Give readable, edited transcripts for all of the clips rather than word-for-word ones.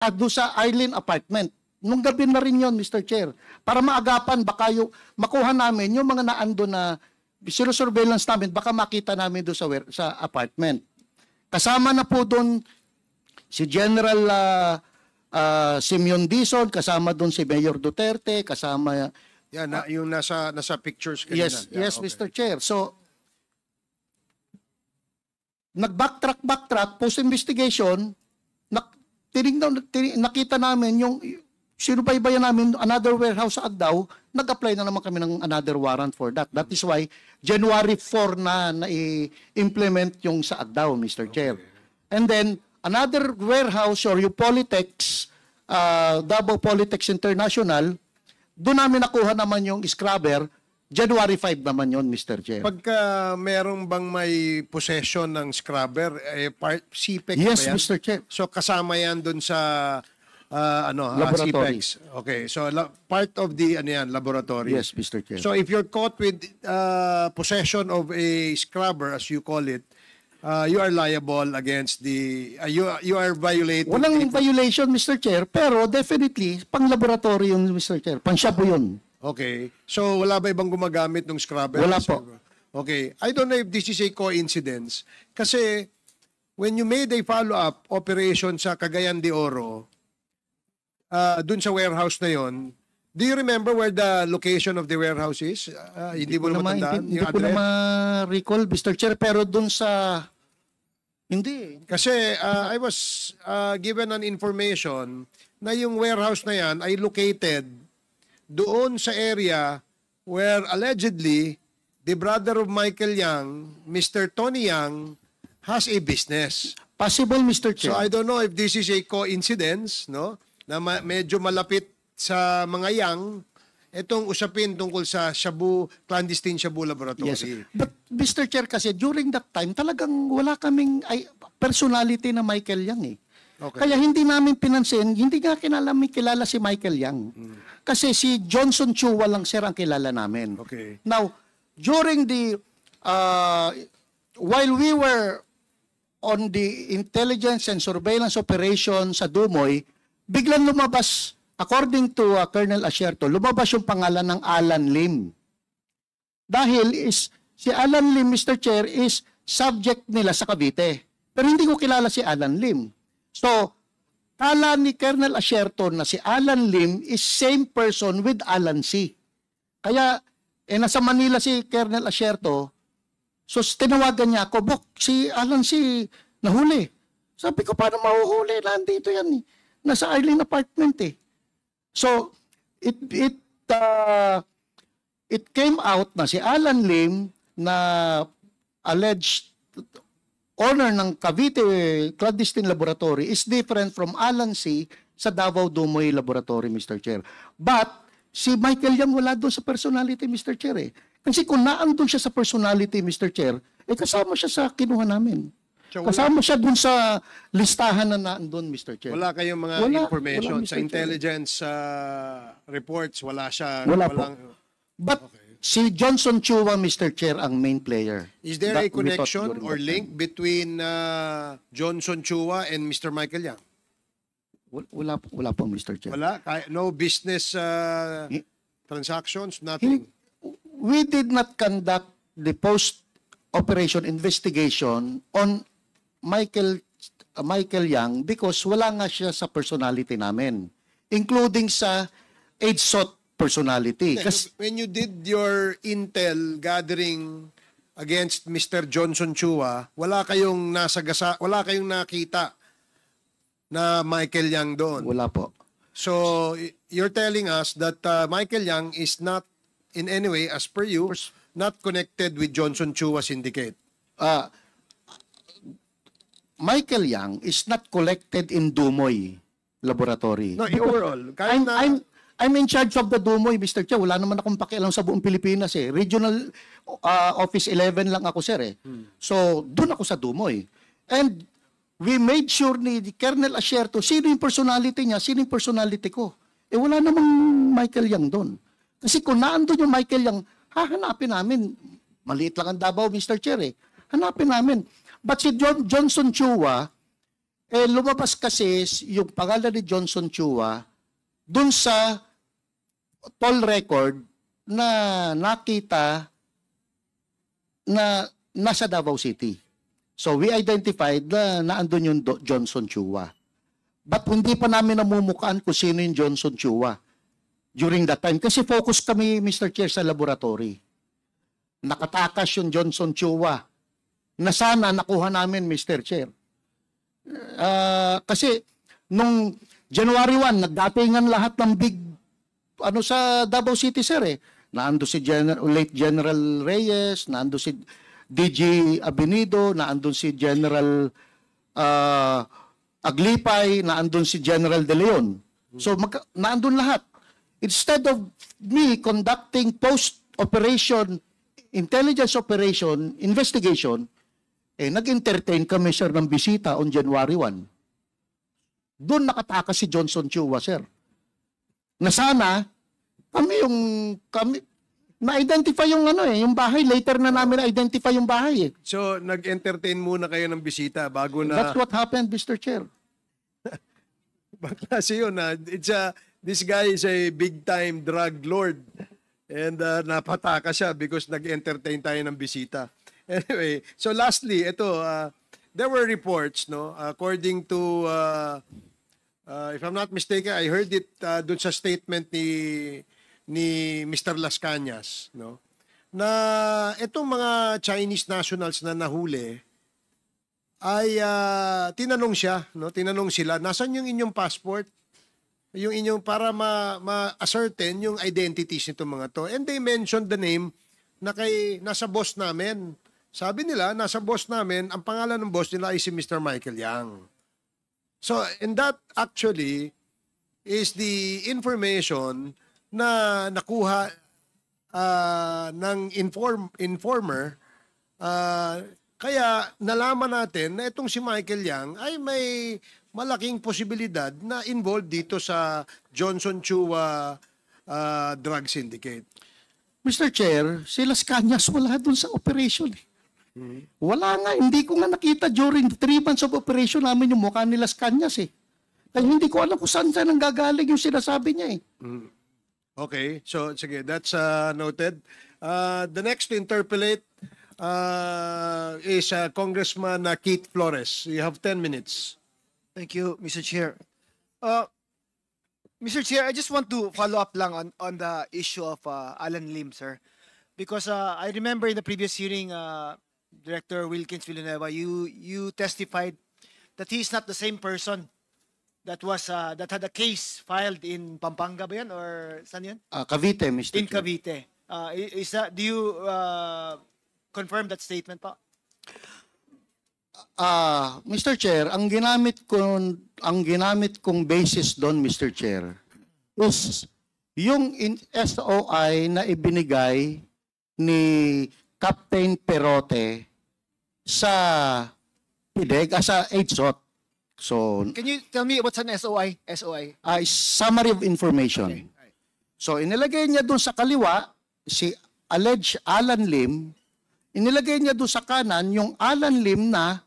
doon sa Arlene apartment. Nung gabi na rin yon, Mr. Chair. Para maagapan, baka yung makuha namin yung mga naando na sinusurveillance namin, baka makita namin doon sa apartment. Kasama na po doon si General Simeon Dizon, kasama doon si Mayor Duterte, kasama... Yan, yung nasa pictures kanina. Yes, yeah, yes, okay. Mr. Chair. So, nag-backtrack, post-investigation, nakita namin yung sinubaybayan namin another warehouse sa Agdao, nag-apply na naman kami ng another warrant for that. That is why January 4 na i-implement yung sa Agdao, Mr. Chair. And then, another warehouse or yung Polytex, Davao Polytex International, doon namin nakuha naman yung scrubber, January 5 naman yon, Mr. Chair. Pagka merong bang may possession ng scrubber, CPEX yes, ba yan? Mr. Chair. So kasama yan doon sa laboratory. CPEX. Okay, so part of the laboratory. Yes, Mr. Chair. So if you're caught with possession of a scrubber, as you call it, you are liable against the you are violating. Walang violation, Mr. Chair, pero definitely pang-laboratory yung Mr. Chair. Pang-shabu yun. Okay. So wala ba ibang gumagamit ng scrubber? Wala po. Okay. I don't know if this is a coincidence. Kasi when you made a follow-up operation sa Cagayan de Oro, dun sa warehouse na yon, do you remember where the location of the warehouse is? Hindi mo na matandaan Hindi ko na ma-recall, Mr. Chair, pero dun sa... Hindi. Kasi I was given an information na yung warehouse na yan ay located doon sa area where allegedly the brother of Michael Yang, Mr. Tony Yang, has a business. Possible, Mr. Chair. So I don't know if this is a coincidence, no? Na medyo malapit sa mga Yang itong usapin tungkol sa clandestine shabu laboratory. Yes. But Mr. Chair, kasi during that time talagang wala kaming personality na Michael Yang eh. Okay. Kaya hindi namin pinansin, hindi nga kilala si Michael Yang. Kasi si Johnson Chua lang, sir, ang kilala namin. Okay. Now, during the, while we were on the intelligence and surveillance operation sa Dumoy, biglang lumabas, according to Colonel Asierto, lumabas yung pangalan ng Alan Lim. Dahil si Alan Lim, Mr. Chair, is subject nila sa Cavite. Pero hindi ko kilala si Alan Lim. So, kala ni Colonel Asierto na si Alan Lim is same person with Alan C. Kaya, nasa Manila si Colonel Asierto, so tinawagan niya ako, Bok, si Alan C. nahuli. Sabi ko, paano mahuhuli? Nandito yan. Nasa Arlene apartment eh. So, it came out na si Alan Lim na alleged owner ng Cavite Clandestine Laboratory is different from Alan C. sa Davao Dumoy Laboratory, Mr. Chair. But, si Michael Yang wala doon sa personality, Mr. Chair eh. Kasi kung naandun siya sa personality, Mr. Chair, kasama siya sa kinuha namin. So, kasama siya dun sa listahan na naandun, Mr. Chair. Wala kayong mga information sa intelligence reports, wala siya. Wala po. But si Johnson Chua, Mr. Chair, ang main player. Is there a connection or link between Johnson Chua and Mr. Michael Yang? Wala po, Mr. Chair. Wala? No business transactions? Nothing? We did not conduct the post-operation investigation on Michael Yang because wala nga siya sa personality namin, including sa AIDSOT personality. Kasi when you did your intel gathering against Mr. Johnson Chua, wala kayong nakita na Michael Yang doon. Wala po. So you're telling us that Michael Yang is not in any way, as per you, not connected with Johnson Chua syndicate. Michael Yang is not collected in Dumoy Laboratory. No, overall. I'm in charge of the Dumoy, Mr. Chair. Wala naman akong pakialam sa buong Pilipinas eh. Regional Office 11 lang ako, sir eh. So, doon ako sa Dumoy. And we made sure ni Colonel Asierto, sino yung personality niya, sino yung personality ko. Wala namang Michael Yang doon. Kasi kung naandun yung Michael Yang, hahanapin namin. Maliit lang ang Davao, Mr. Chair eh. Hanapin namin. But si Johnson Chua Lumabas kasi yung pangalan ni Johnson Chua dun sa toll record na nakita na nasa Davao City. So we identified na naandun yung Johnson Chua. But hindi pa namin namumukaan kung sino yung Johnson Chua during that time. Kasi focus kami, Mr. Chair, sa laboratory. Nakatakas yung Johnson Chua na sana nakuha namin, Mr. Chair. Kasi nung January 1, nagdatingan lahat ng big sa Davao City, sir eh. Naando si late General Reyes, naando si DG Abinido, naandun si General Aglipay, naandun si General De Leon. So naandun lahat. Instead of me conducting post-operation, intelligence operation, investigation, nag-entertain kami, sir, ng bisita on January 1. Doon nakatakas si Johnson Chua, sir. Na sana, kami, na-identify yung yung bahay. Later na namin na-identify yung bahay. So, nag-entertain muna kayo ng bisita bago na... That's what happened, Mr. Chair. Baklase yun, this guy is a big-time drug lord. And napataka siya because nag-entertain tayo ng bisita. Anyway, so lastly, there were reports, no, according to, if I'm not mistaken, I heard it dun sa statement ni Mr. Las Cañas, no, na itong mga Chinese nationals na nahuli ay tinanong siya, no, tinanong sila, nasan yung inyong passport? Yung inyong para ma-ascertain yung identities nitong mga to. And they mentioned the name na nasa boss namin. Sabi nila, nasa boss namin, ang pangalan ng boss nila ay si Mr. Michael Yang. So, and that actually is the information na nakuha ng informer. Kaya nalaman natin na itong si Michael Yang ay may malaking posibilidad na involved dito sa Johnson Chua drug syndicate. Mr. Chair, si Las Cañas wala dun sa operation. Wala nga, hindi ko nga nakita during 3 months of operation namin yung mukha ni Las Cañas eh. Kaya hindi ko alam kung saan nanggagaling yung sinasabi niya eh. Okay, so sige, that's noted. The next to interpolate is Congressman Keith Flores. You have 10 minutes. Thank you, Mr. Chair. Mr. Chair, I just want to follow up lang on the issue of Alan Lim, sir. Because I remember in the previous hearing, Director Wilkins Villanueva, you testified that he is not the same person that had a case filed in Pampanga ba yan? Or saan yan? Cavite, Mr. In Chair. Cavite. Do you confirm that statement pa? Mr. Chair, ang ginamit kong basis doon, Mr. Chair, is yung SOI na ibinigay ni Captain Perote sa PIDEG, sa HSOT. So, Can you tell me what's an SOI? SOI. Summary of information. Okay. So, inilagay niya doon sa kaliwa, si alleged Alan Lim, inilagay niya doon sa kanan, yung Alan Lim na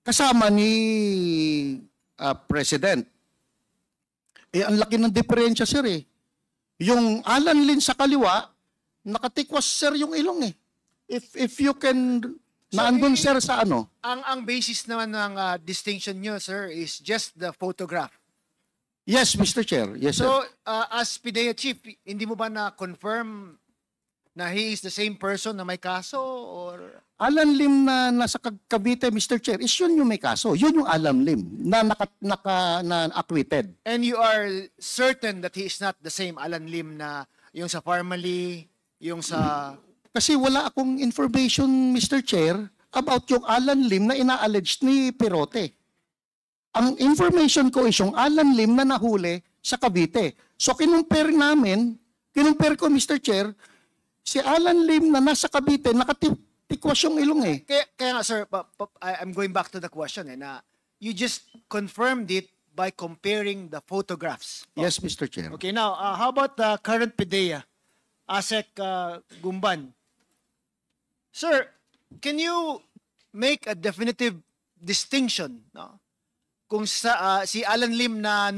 kasama ni President. Ang laki ng diferensya, sir eh. Yung Alan Lim sa kaliwa, nakatikwas, sir, yung ilong eh. If you can, naandun, sir, sa ano? Ang basis naman ng distinction nyo, sir, is just the photograph. Yes, Mr. Chair. Yes, sir. So, as PIDEA Chief, hindi mo ba na-confirm na he is the same person na may kaso? Or Alan Lim na nasa Cavite, Mr. Chair, is yun yung may kaso. Yun yung Alan Lim na acquitted. And you are certain that he is not the same Alan Lim na yung sa Parmali, yung sa... Kasi wala akong information, Mr. Chair, about yung Alan Lim na ina-alleged ni Perote. Ang information ko is yung Alan Lim na nahuli sa Cavite. So kinumpare ko, Mr. Chair, si Alan Lim na nasa Cavite, nakatikwas yung ilong eh. Kaya nga, sir, I'm going back to the question na you just confirmed it by comparing the photographs. Yes, Mr. Chair. Okay, now, how about the current PIDEA, ASEC Gumban? Sir, can you make a definitive distinction, no, kung si Alan Lim na